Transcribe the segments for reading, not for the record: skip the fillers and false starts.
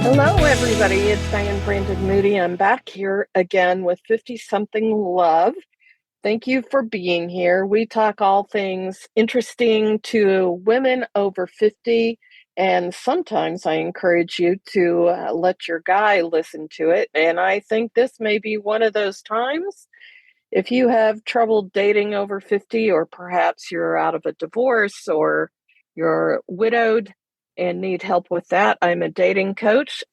Hello, everybody. It's Diane Brandon Moody. I'm back here again with Fiftysomething Love. Thank you for being here. We talk all things interesting to women over 50, and sometimes I encourage you to let your guy listen to it. And I think this may be one of those times. If you have trouble dating over 50, or perhaps you're out of a divorce or you're widowed and need help with that, I'm a dating coach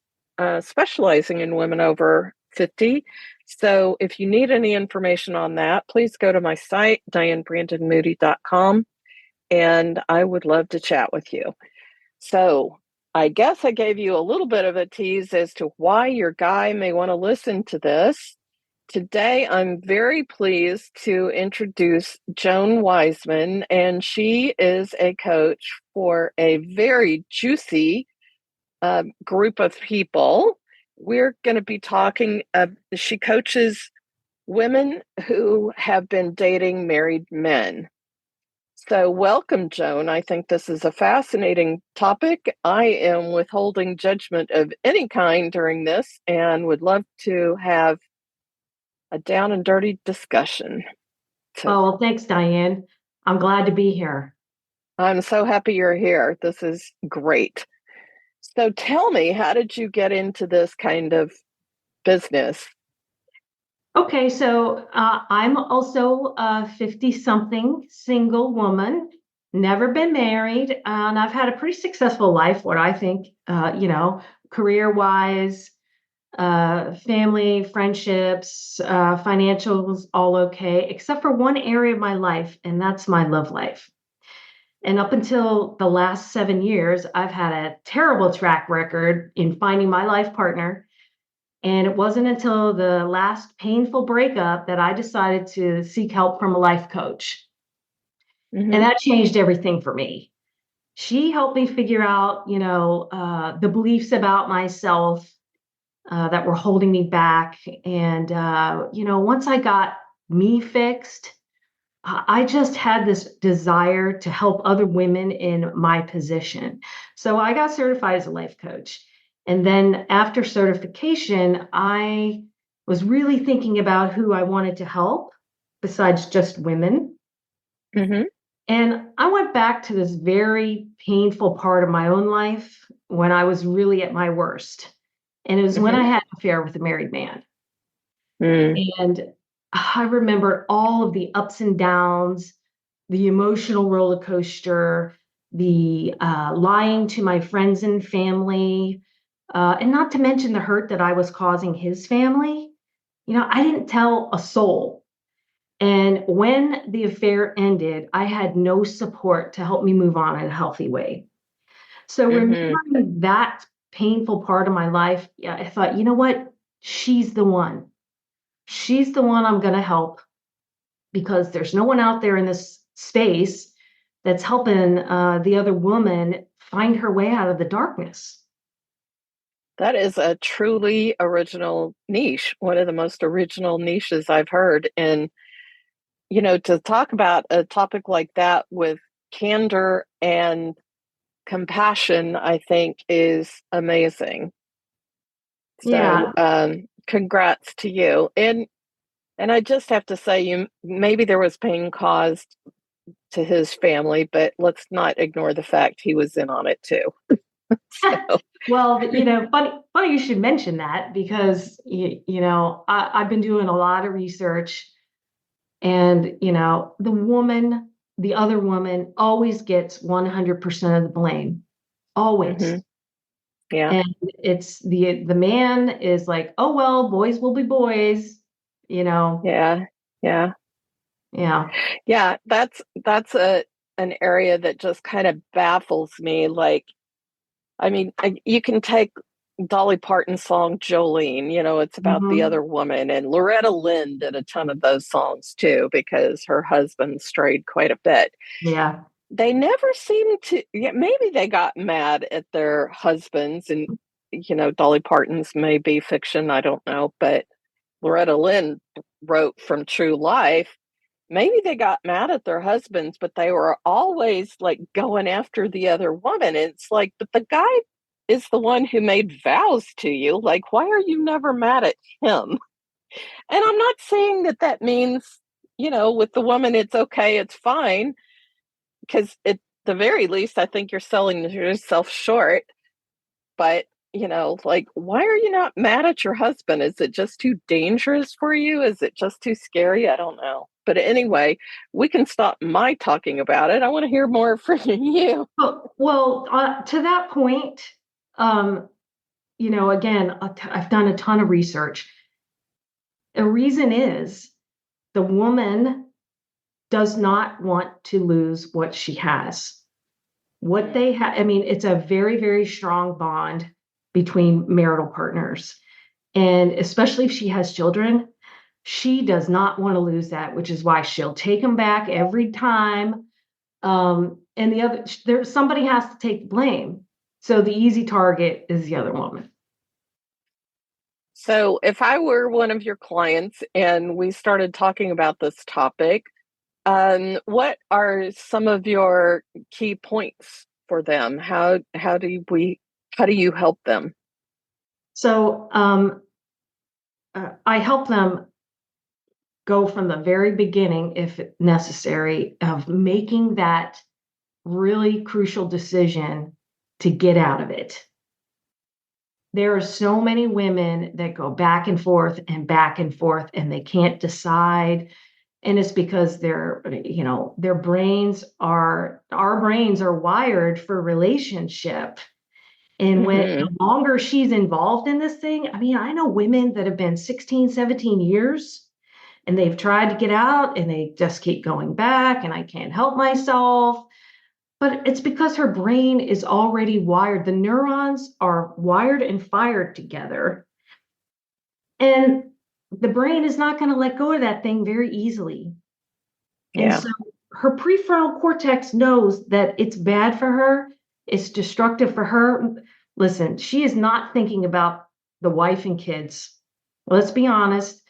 specializing in women over 50. So if you need any information on that, please go to my site, dianebrandonmoody.com, and I would love to chat with you. So I guess I gave you a little bit of a tease as to why your guy may want to listen to this. Today, I'm very pleased to introduce Joan Wiseman, and she is a coach for a very juicy group of people. We're going to be talking, she coaches women who have been dating married men. So, welcome, Joan. I think this is a fascinating topic. I am withholding judgment of any kind during this and would love to have a down and dirty discussion. Oh, well, thanks, Diane. I'm glad to be here. I'm so happy you're here. This is great. So tell me, how did you get into this kind of business? Okay, so I'm also a 50-something single woman, never been married, and I've had a pretty successful life, what I think, career-wise, family, friendships, financials, all okay, except for one area of my life, and that's my love life. And up until the last 7 years, I've had a terrible track record in finding my life partner. And it wasn't until the last painful breakup that I decided to seek help from a life coach. Mm-hmm. And that changed everything for me. She helped me figure out, the beliefs about myself that were holding me back. And, once I got me fixed, I just had this desire to help other women in my position. So I got certified as a life coach. And then after certification, I was really thinking about who I wanted to help besides just women. Mm-hmm. And I went back to this very painful part of my own life when I was really at my worst. And it was when I Mm-hmm. had an affair with a married man. Mm. And I remember all of the ups and downs, the emotional roller coaster, the lying to my friends and family, and not to mention the hurt that I was causing his family. I didn't tell a soul. And when the affair ended, I had no support to help me move on in a healthy way. So Mm-hmm. remembering that painful part of my life, yeah, I thought, you know what? She's the one. She's the one I'm going to help because there's no one out there in this space that's helping the other woman find her way out of the darkness. That is a truly original niche, one of the most original niches I've heard. And, to talk about a topic like that with candor and compassion, I think is amazing. So, Yeah, congrats to you. And I just have to say, maybe there was pain caused to his family, but let's not ignore the fact he was in on it too. So, well, funny you should mention that because I've been doing a lot of research, and the other woman, always gets 100% of the blame, always. hmm yeah, And it's the man is like, oh well, boys will be boys, you know. yeah, yeah, Yeah. yeah. That's an area that just kind of baffles me. Like, I mean, you can take Dolly Parton's song Jolene, it's about the Hmm. other woman, and Loretta Lynn did a ton of those songs too because her husband strayed quite a bit. Yeah. They never seem to, yeah, maybe they got mad at their husbands, and Dolly Parton's may be fiction, I don't know, but Loretta Lynn wrote from true life. Maybe they got mad at their husbands, but they were always like going after the other woman. And it's like, but the guy is the one who made vows to you. Like, why are you never mad at him? And I'm not saying that that means, with the woman, it's okay, it's fine, because at the very least, I think you're selling yourself short. But, like, why are you not mad at your husband? Is it just too dangerous for you? Is it just too scary? I don't know. But anyway, we can stop my talking about it. I want to hear more from you. Well, to that point, um, again, I've done a ton of research. The reason is the woman does not want to lose what she has. What they have, I mean, it's a very, very strong bond between marital partners. And especially if she has children, she does not want to lose that, which is why she'll take them back every time. And somebody has to take the blame. So the easy target is the other woman. So, if I were one of your clients and we started talking about this topic, what are some of your key points for them? How do you help them? So I help them go from the very beginning, if necessary, of making that really crucial decision to get out of it. There are so many women that go back and forth and they can't decide. And it's because our brains are wired for relationship. And when Hmm. the longer she's involved in this thing, I mean, I know women that have been 16, 17 years and they've tried to get out and they just keep going back and I can't help myself. But it's because her brain is already wired. The neurons are wired and fired together. And the brain is not going to let go of that thing very easily. And Yeah. so her prefrontal cortex knows that it's bad for her, it's destructive for her. Listen, she is not thinking about the wife and kids. Let's be honest.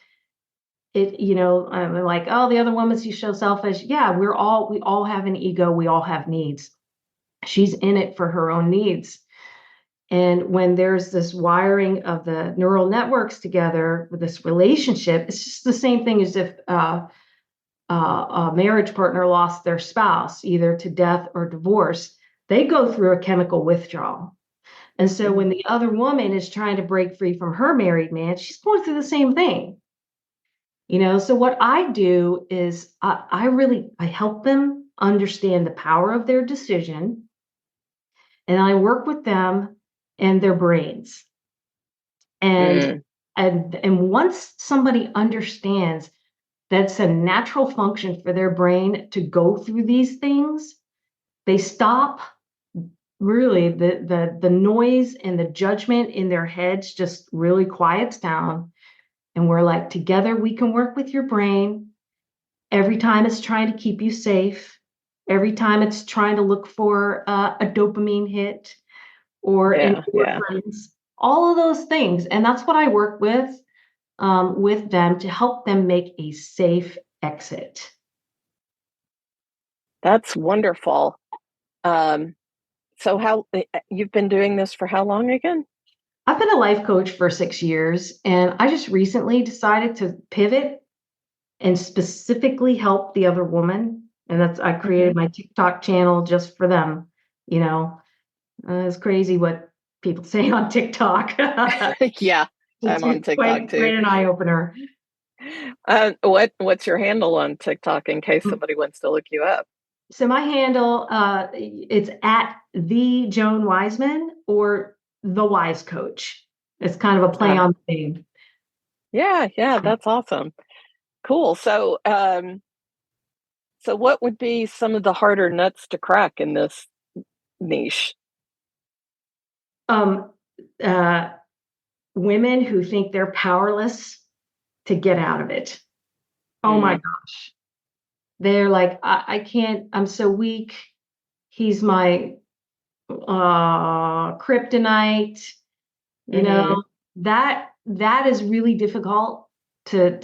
I'm like, oh, the other woman, she's so selfish. Yeah, we all have an ego, we all have needs. She's in it for her own needs. And when there's this wiring of the neural networks together with this relationship, it's just the same thing as if a marriage partner lost their spouse, either to death or divorce. They go through a chemical withdrawal. And so when the other woman is trying to break free from her married man, she's going through the same thing. So what I do is I help them understand the power of their decision, and I work with them and their brains. And Mm. and once somebody understands that's a natural function for their brain to go through these things, they stop. Really, the noise and the judgment in their heads just really quiets down. And we're like, together we can work with your brain. Every time it's trying to keep you safe, every time it's trying to look for a dopamine hit or Yeah. Yeah. endorphins, all of those things. And that's what I work with them to help them make a safe exit. That's wonderful. Um, so you've been doing this for how long again? I've been a life coach for 6 years, and I just recently decided to pivot and specifically help the other woman. And I Hmm. created my TikTok channel just for them. You know, it's crazy what people say on TikTok. Yeah, I'm on It's TikTok quite too. an eye opener. What's your handle on TikTok in case somebody wants to look you up? So my handle, it's at the Joan Wiseman or the Wise Coach. It's kind of a play Ah, on the name. yeah, yeah, that's awesome. Cool. So what would be some of the harder nuts to crack in this niche? Um, uh, Women who think they're powerless to get out of it. Oh my Mm, gosh. They're like, I can't, I'm so weak. He's my kryptonite. You hmm. know, that is really difficult to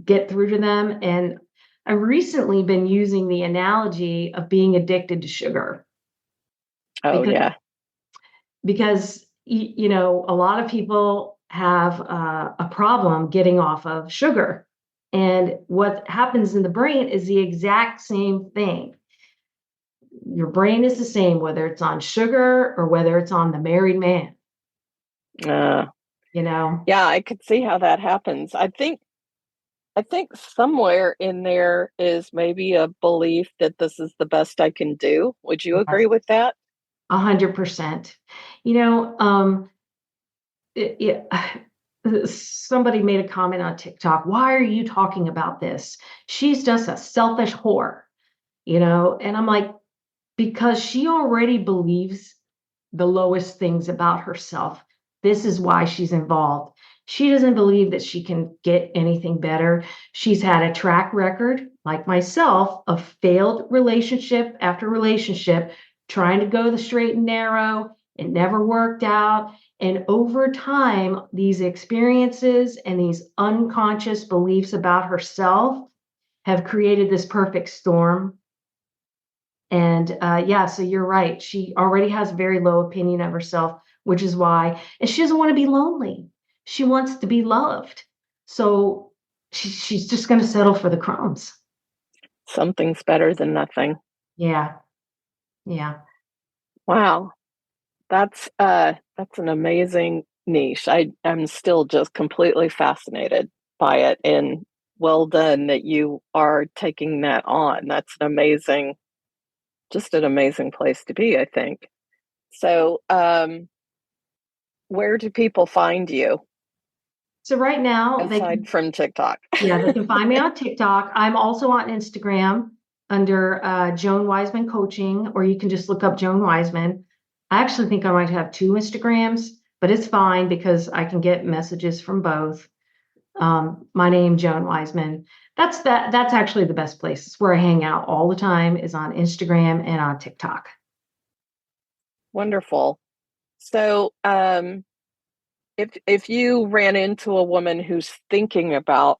get through to them. And I've recently been using the analogy of being addicted to sugar Oh, because yeah. because a lot of people have a problem getting off of sugar. And what happens in the brain is the exact same thing. Your brain is the same, whether it's on sugar or whether it's on the married man, Uh, you know? yeah, I could see how that happens. I think somewhere in there is maybe a belief that this is the best I can do. Would you Yes, agree with that? 100%. You know, it, somebody made a comment on TikTok. Why are you talking about this? She's just a selfish whore, And I'm like, because she already believes the lowest things about herself. This is why she's involved. She doesn't believe that she can get anything better. She's had a track record, like myself, of failed relationship after relationship, trying to go the straight and narrow. It never worked out. And over time, these experiences and these unconscious beliefs about herself have created this perfect storm. And yeah, so you're right. She already has a very low opinion of herself, which is why, and she doesn't want to be lonely. She wants to be loved. So she's just going to settle for the crumbs. Something's better than nothing. Yeah. Yeah. Wow. That's an amazing niche. I'm still just completely fascinated by it, and well done that you are taking that on. That's just an amazing place to be, I think. So, where do people find you So right now they aside can, from TikTok? yeah, they can find me on TikTok. I'm also on Instagram under Joan Wiseman Coaching, or you can just look up Joan Wiseman. I actually think I might have two Instagrams, but it's fine because I can get messages from both. My name, Joan Wiseman. That's actually the best place. It's where I hang out all the time is on Instagram and on TikTok. Wonderful. So, if you ran into a woman who's thinking about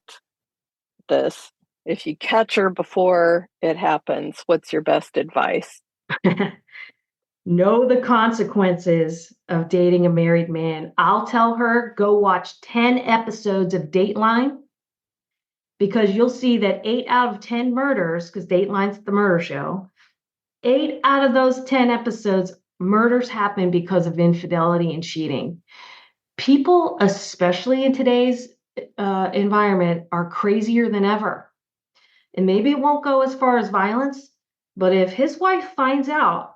this, if you catch her before it happens, what's your best advice? Know the consequences of dating a married man. I'll tell her go watch 10 episodes of Dateline because you'll see that 8 out of 10 murders, because Dateline's the murder show, 8 out of those 10 episodes, murders happen because of infidelity and cheating. People, especially in today's environment, are crazier than ever. And maybe it won't go as far as violence, but if his wife finds out,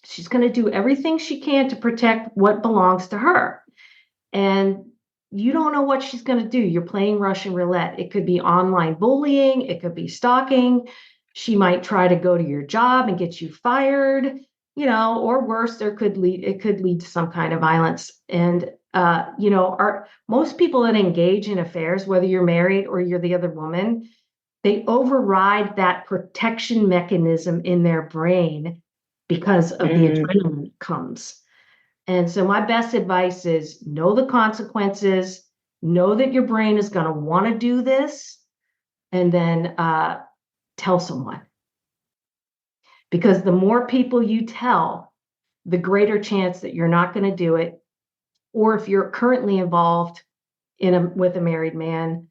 she's going to do everything she can to protect what belongs to her. And you don't know what she's going to do. You're playing Russian roulette. It could be online bullying, it could be stalking. She might try to go to your job and get you fired, or worse, it could lead to some kind of violence. And most people that engage in affairs, whether you're married or you're the other woman, they override that protection mechanism in their brain because of the Mm, adrenaline that comes. And so my best advice is know the consequences, know that your brain is going to want to do this, and then tell someone. Because the more people you tell, the greater chance that you're not going to do it. Or if you're currently involved with a married man,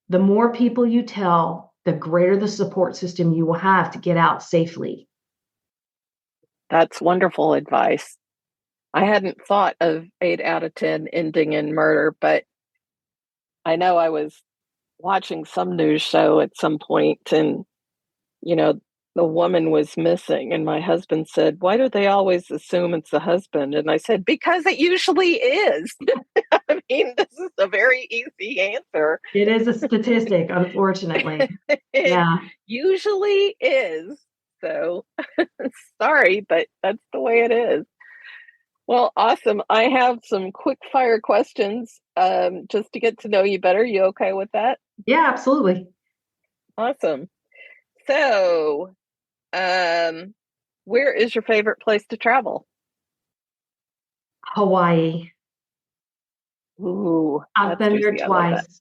the more people you tell, the greater the support system you will have to get out safely. that's wonderful advice. I hadn't thought of 8 out of 10 ending in murder, but I know I was watching some news show at some point, and you know, the woman was missing, and my husband said, "Why do they always assume it's the husband?" And I said, "Because it usually is." I mean, this is a very easy answer. It is a statistic, unfortunately. It Yeah. usually is. So sorry, but that's the way it is. Well, awesome. I have some quick fire questions just to get to know you better. You okay with that? Yeah, absolutely. Awesome. So, um, where is your favorite place to travel? Hawaii. Ooh, I've that's been there juicy. I love that. twice.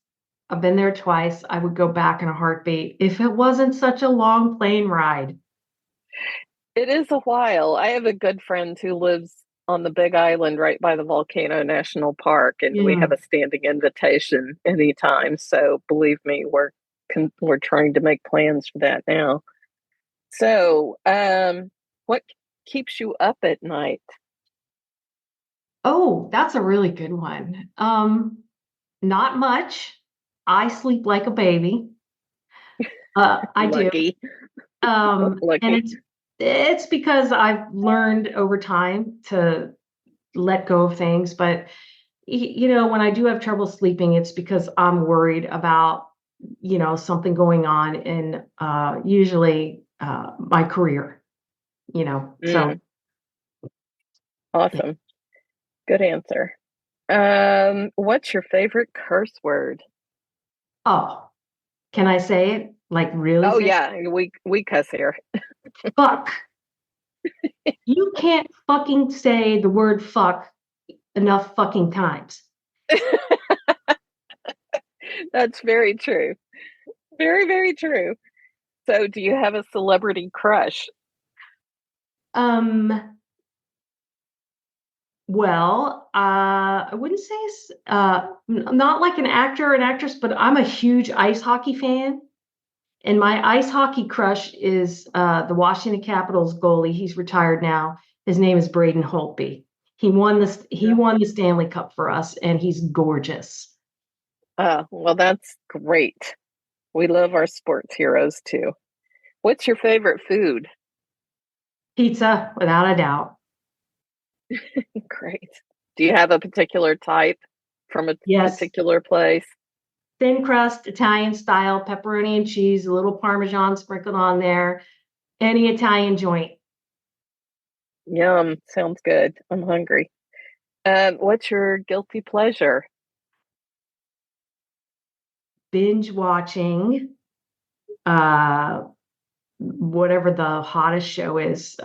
I've been there twice. I would go back in a heartbeat if it wasn't such a long plane ride. It is a while. I have a good friend who lives on the Big Island right by the Volcano National Park, and we Yeah. have a standing invitation anytime. So believe me, we're trying to make plans for that now. So, what keeps you up at night? Oh, that's a really good one. Not much. I sleep like a baby. I do. Lucky, And lucky. it's because I've learned over time to let go of things, but when I do have trouble sleeping, it's because I'm worried about, something going on in usually my career, so Mm, awesome. Good answer. What's your favorite curse word? oh, can I say it? Like really Oh say yeah, we cuss here. fuck. You can't fucking say the word fuck enough fucking times. That's very true. Very, very true. So, do you have a celebrity crush? Um, well, I wouldn't say not like an actor or an actress, but I'm a huge ice hockey fan. And my ice hockey crush is the Washington Capitals goalie. He's retired now. His name is Braden Holtby. He Yeah. won the Stanley Cup for us, and he's gorgeous. Well, that's great. We love our sports heroes too. What's your favorite food? Pizza, without a doubt. Great. Do you have a particular type from a Yes, particular place? thin crust, Italian style, pepperoni and cheese, a little Parmesan sprinkled on there. Any Italian joint. Yum, sounds good. I'm hungry. What's your guilty pleasure? Binge watching uh whatever the hottest show is,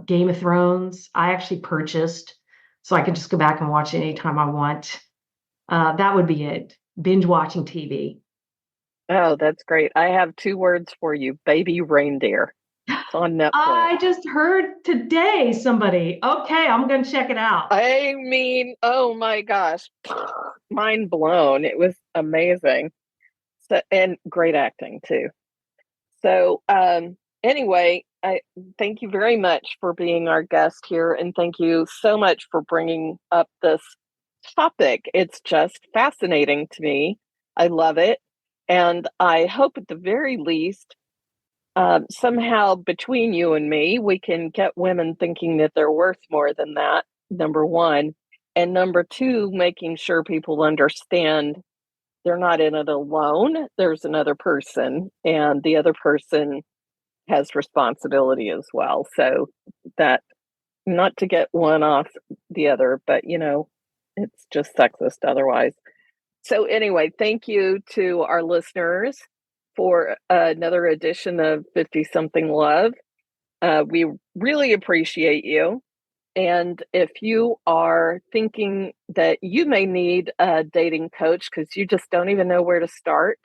Game of Thrones. I actually purchased so I could just go back and watch it anytime I want. That would be it. Binge watching TV. Oh, that's great. I have two words for you, Baby Reindeer. It's on Netflix. I just heard today somebody. Okay, I'm gonna check it out. I mean, oh my gosh, mind blown. It was amazing. So, and great acting too. So, anyway, I thank you very much for being our guest here, and thank you so much for bringing up this topic. It's just fascinating to me. I love it, and I hope at the very least, somehow between you and me, we can get women thinking that they're worth more than that. Number one, and number two, making sure people understand they're not in it alone. There's another person, and the other person has responsibility as well. So that not to get one off the other, but it's just sexist otherwise. So anyway, thank you to our listeners for another edition of 50 Something Love. We really appreciate you. And if you are thinking that you may need a dating coach because you just don't even know where to start,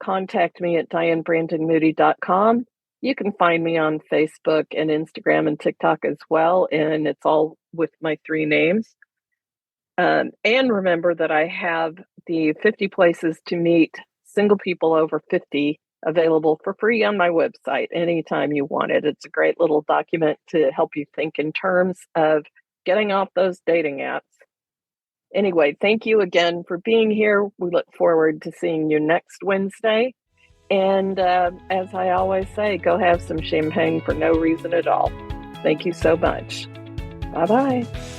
contact me at dianebrandonmoody.com. You can find me on Facebook and Instagram and TikTok as well, and it's all with my three names. And remember that I have the 50 places to meet single people over 50 available for free on my website anytime you want it. It's a great little document to help you think in terms of getting off those dating apps. Anyway, thank you again for being here. We look forward to seeing you next Wednesday. And as I always say, go have some champagne for no reason at all. Thank you so much. Bye bye.